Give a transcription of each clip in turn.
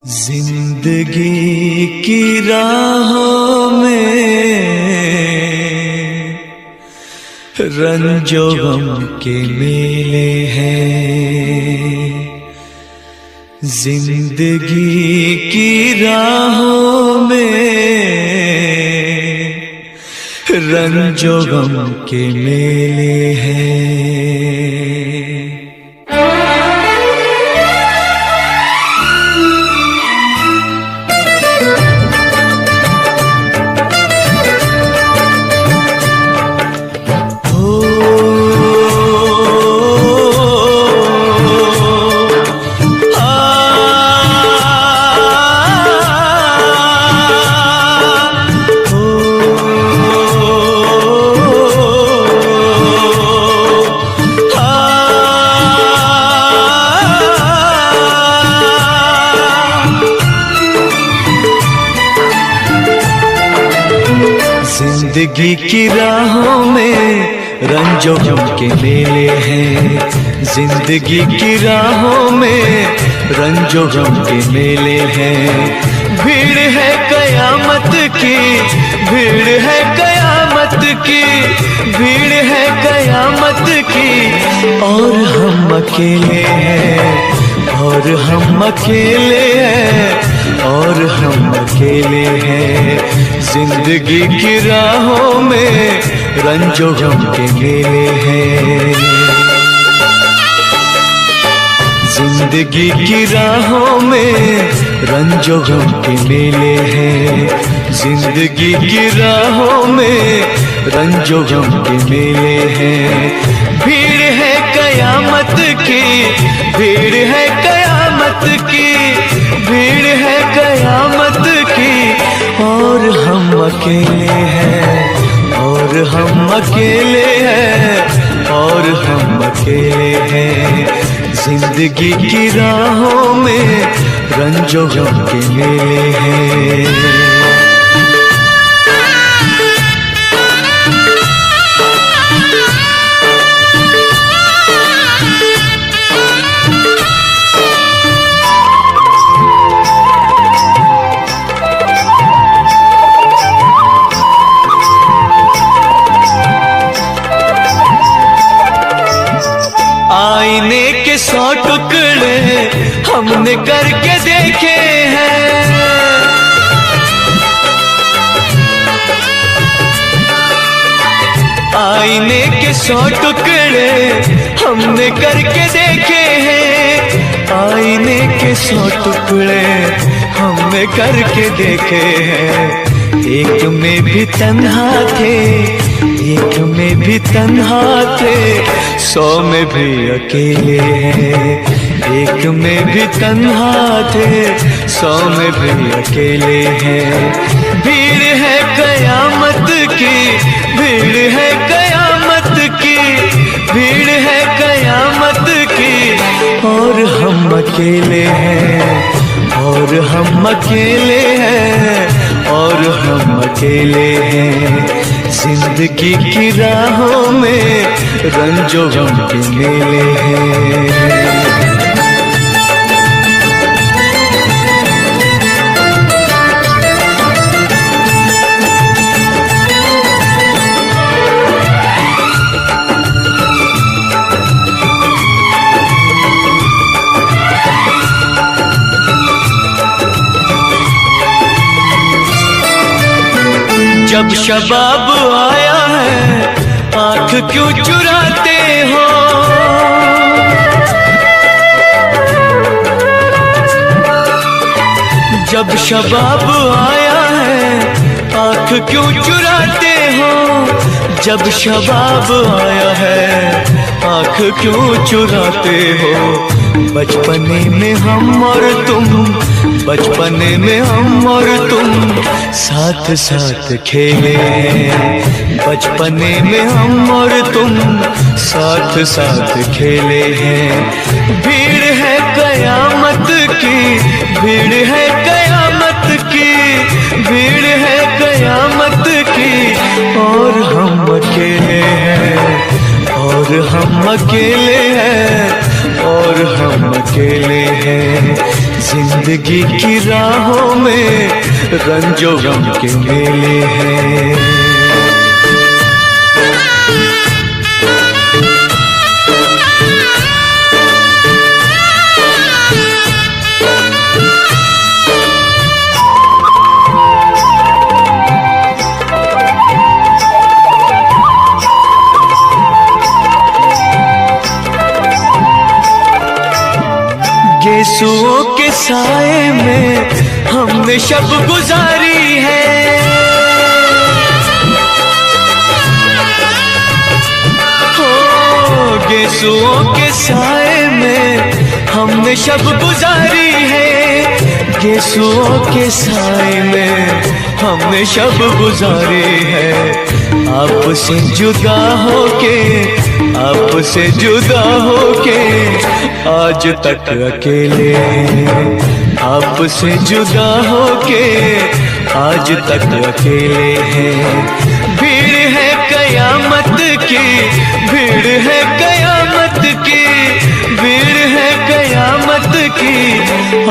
जिंदगी की राहों में रंजो गम के मेले हैं। जिंदगी की राहों में रंजो गम के मेले हैं। जिंदगी की राहों में रंजो गम के मेले हैं। जिंदगी की राहों में रंजो गम के मेले हैं। भीड़ है कयामत की, भीड़ है कयामत की, भीड़ है कयामत की। और हम अकेले हैं, और हम अकेले हैं, और हम अकेले हैं। जिंदगी की राहों में रंजो गम के मेले हैं। जिंदगी की राहों में रंजो गम के मेले हैं। जिंदगी की राहों में रंजो गम के मेले हैं। भीड़ है कयामत की, भीड़ है कयामत की, भीड़ है कयामत की। और हम अकेले हैं, और हम अकेले हैं, और हम अकेले हैं। जिंदगी की राहों में रंजो गम के मेले हैं। आईने के 100 टुकड़े हमने करके देखे हैं। आईने के 100 टुकड़े हमने करके देखे हैं। आईने के 100 टुकड़े हमने करके देखे हैं। एक में भी तन्हा थे, एक में भी तन्हा थे, 100 में भी अकेले हैं। एक में भी तन्हा थे, 100 में भी अकेले हैं। भीड़ है कयामत की, भीड़ है कयामत की, भीड़ है कयामत की। और हम अकेले हैं, और हम अकेले हैं, और हम अकेले हैं। जिंदगी की राहों में रंजो गम के मेले हैं। जब शबाब आया है आँख क्यों चुराते हो। जब शबाब आया है आँख क्यों चुराते हो। जब शबाब आया है आँख क्यों चुराते हो। बचपने में हम और तुम, बचपने में हम और तुम साथ साथ खेले हैं। बचपने में हम और तुम साथ साथ खेले हैं। भीड़ है कयामत की, भीड़ है कयामत की, भीड़ है कयामत की। और हम अकेले हैं, और हम अकेले हैं, और हम अकेले हैं। जिंदगी की राहों में रंजो गम के मेले हैं। गेसुओं के साए में हमने शब गुजारी है। हो गेसुओं के साए में हमने शब गुजारी है। गेसुओं के साए में हमने शब गुजारी है। आपसे जुदा होके, आपसे जुदा होके आज तक अकेले हैं। आपसे जुदा होके आज तक अकेले हैं। भीड़ है कयामत की, भीड़ है कयामत की, भीड़ है कयामत की,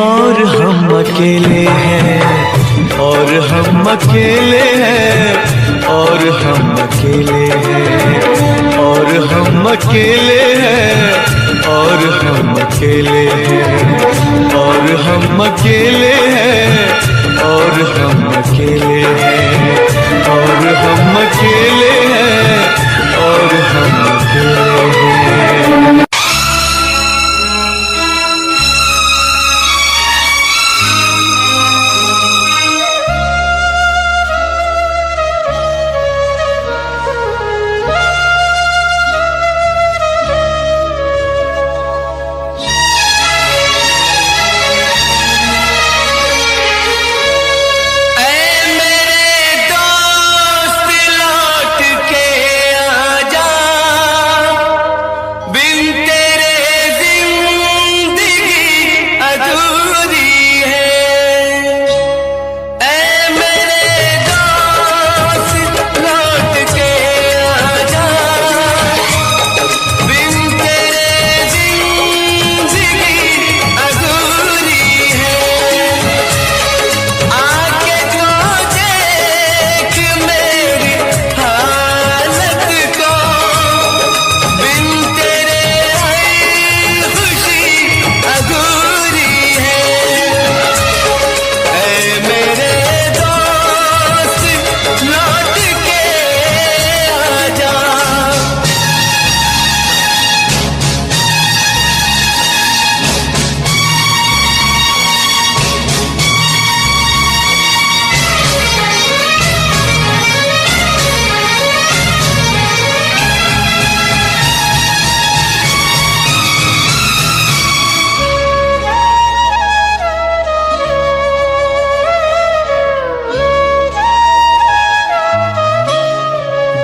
और हम अकेले हैं, और हम अकेले हैं, और हम अकेले हैं, और हम अकेले हैं, और हम अकेले हैं, और हम अकेले हैं, और हम अकेले हैं, और हम अकेले हैं, और हम अकेले हैं।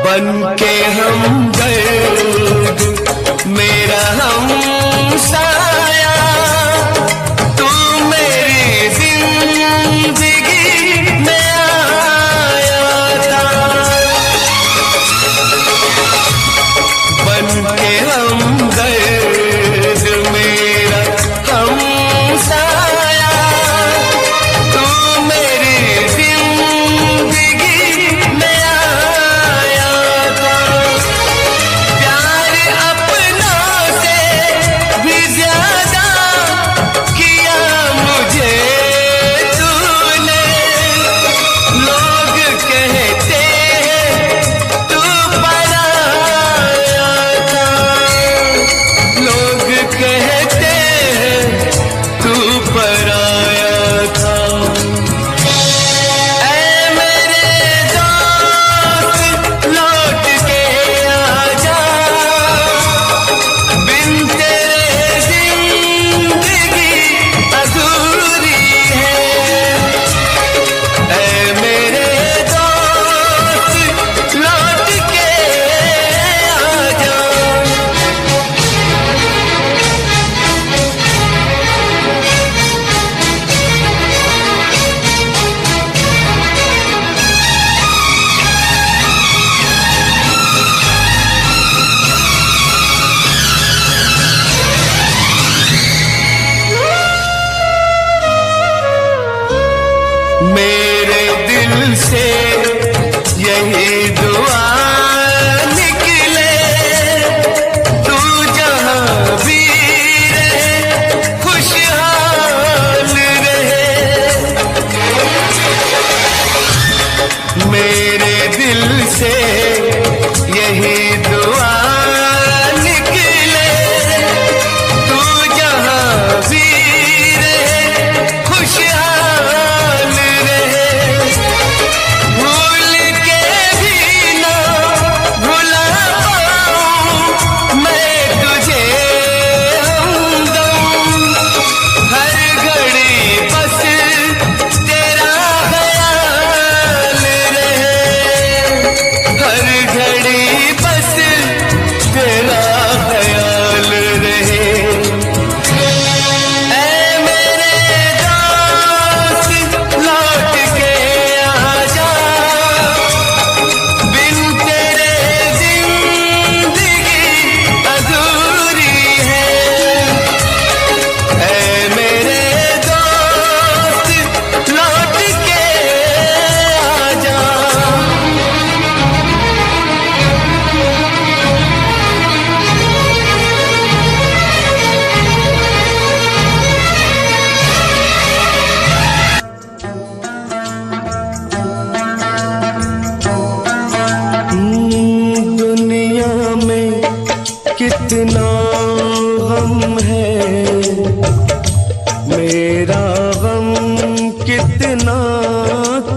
बनके हमदर्द मेरा हमसाया, तू मेरी जिंदगी में आया था। बनके हमदर्द मेरा हमसाया, तू मेरी जिंदगी में आया था। मेरे दिल से यही दुआ निकले, तू जहां भी रहे खुशहाल रहे। मेरे दिल से यही दुआ निकले, तू जहां भी रहे खुशहाल रहे। भूल के भी ना भुला पाऊं मैं तुझे हमदम, हर घड़ी बस तेरा ख्याल रहे, हर घड़ी बस तेरा ख्याल रहे। ऐ मेरे दोस्त लौट के आजा, बिन तेरे जिंदगी अधूरी है। ऐ मेरे दोस्त लौट के आजा। दुनिया में कितना गम है, मेरा गम कितना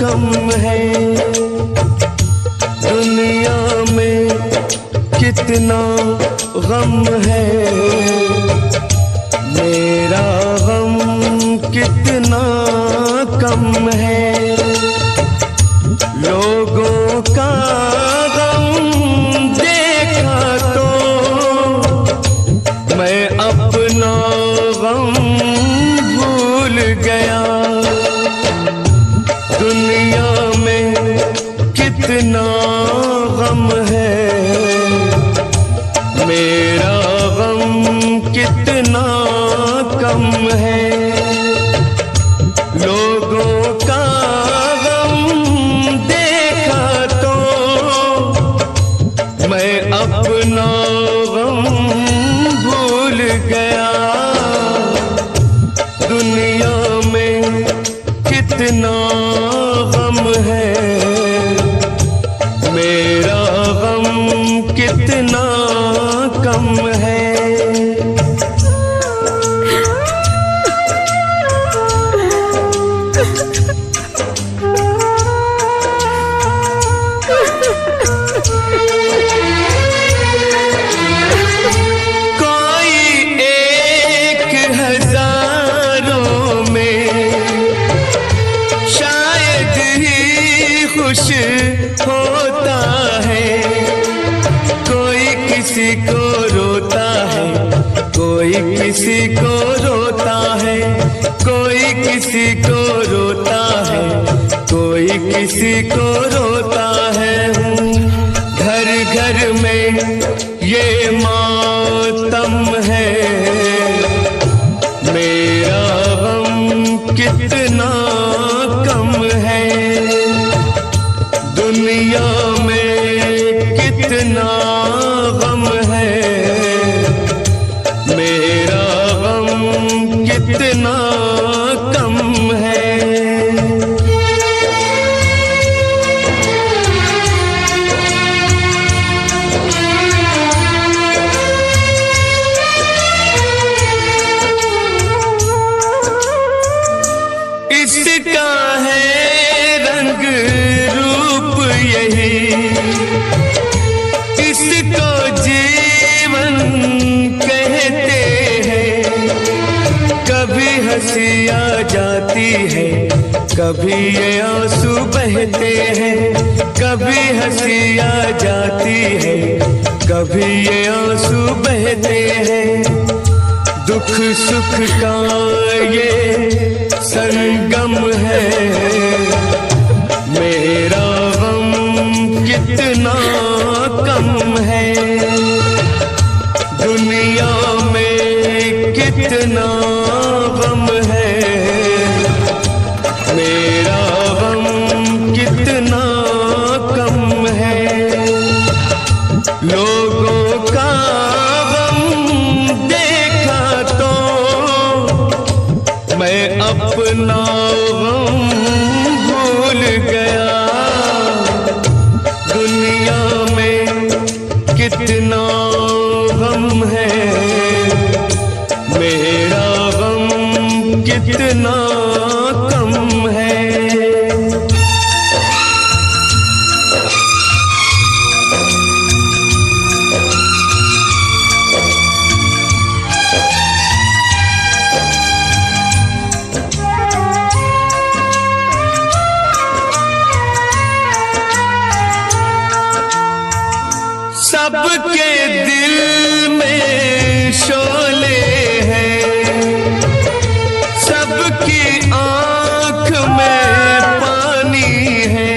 कम है। दुनिया में कितना गम है, मेरा गम कितना कम है। लोगों का गम देखा तो मैं अपना गम भूल गया। दुनिया में कितना गम है, मेरा गम कितना कम है। लोगों का मैं अपना गम भूल गया। दुनिया में कितना गम है, मेरा गम कितना कम है। खुश होता है, कोई किसी को रोता है, कोई किसी को रोता है, कोई किसी को रोता है, कोई किसी को रोता है। घर घर में ये मातम है, मेरा गम कितना कम है। दुनिया में कितना गम है, मेरा गम कितना कम है। इसका है रंग रूप यही, इसको जीवन कहते हैं। कभी हंसी आ जाती है, कभी ये आंसू बहते हैं। कभी हंसी आ जाती है, कभी ये आंसू बहते हैं। दुख सुख का ये संगम है, मेरा गम कितना कम है। दुनिया में कितना गम है, मेरा अपना गम भूल गया। दुनिया में कितना गम है, मेरा गम कितना कम है। सबके दिल में शोले हैं, सबकी आंख में पानी है।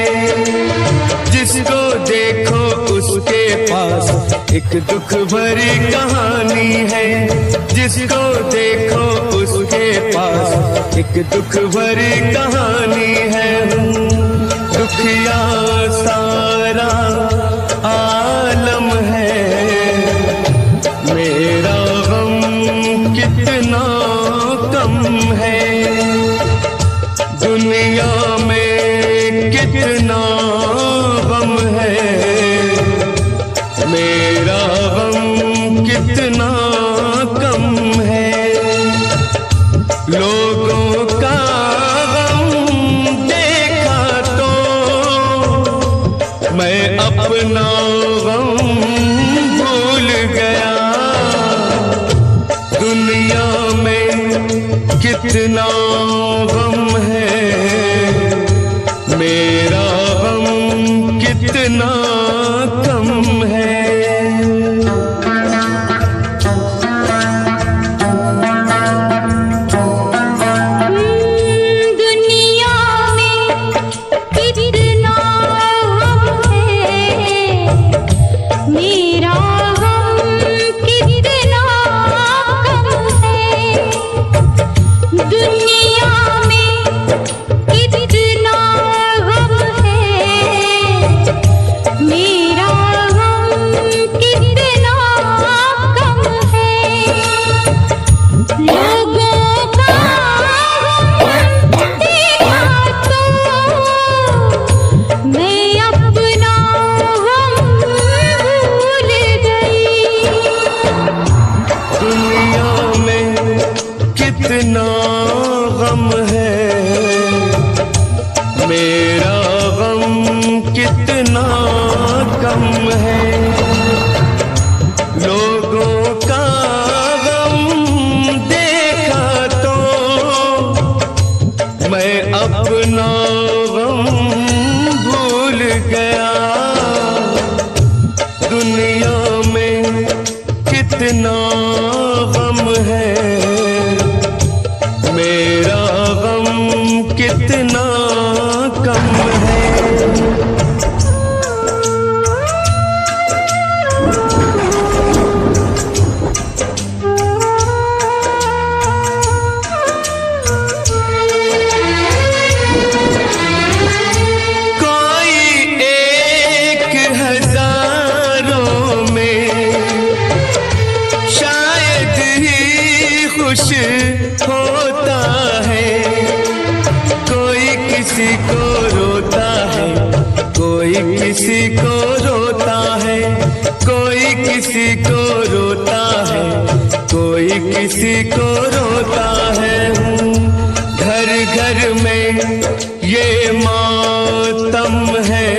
जिसको देखो उसके पास एक दुख भरी कहानी है। जिसको देखो उसके पास एक दुख भरी कहानी है। दुखिया सारा आलम है, मेरा गम कितना कम है। दुनिया में कितना गम है, मेरा गम कितना कम है। लोगों का गम देखा तो मैं अपना गम भूल गया। दुनिया में कितना गम है, मेरा गम कितना कम है। कितना गम है, मेरा गम कितना कम है। लोगों का गम देखा तो मैं अपना गम भूल गया। दुनिया में कितना गम है, मेरा गम कितना कम है। कोई एक हजारों में शायद ही खुश होता है। कोई किसी को रोता है, कोई किसी को रोता है। कोई किसी को रोता है, कोई किसी को रोता है। घर घर में ये मातम है,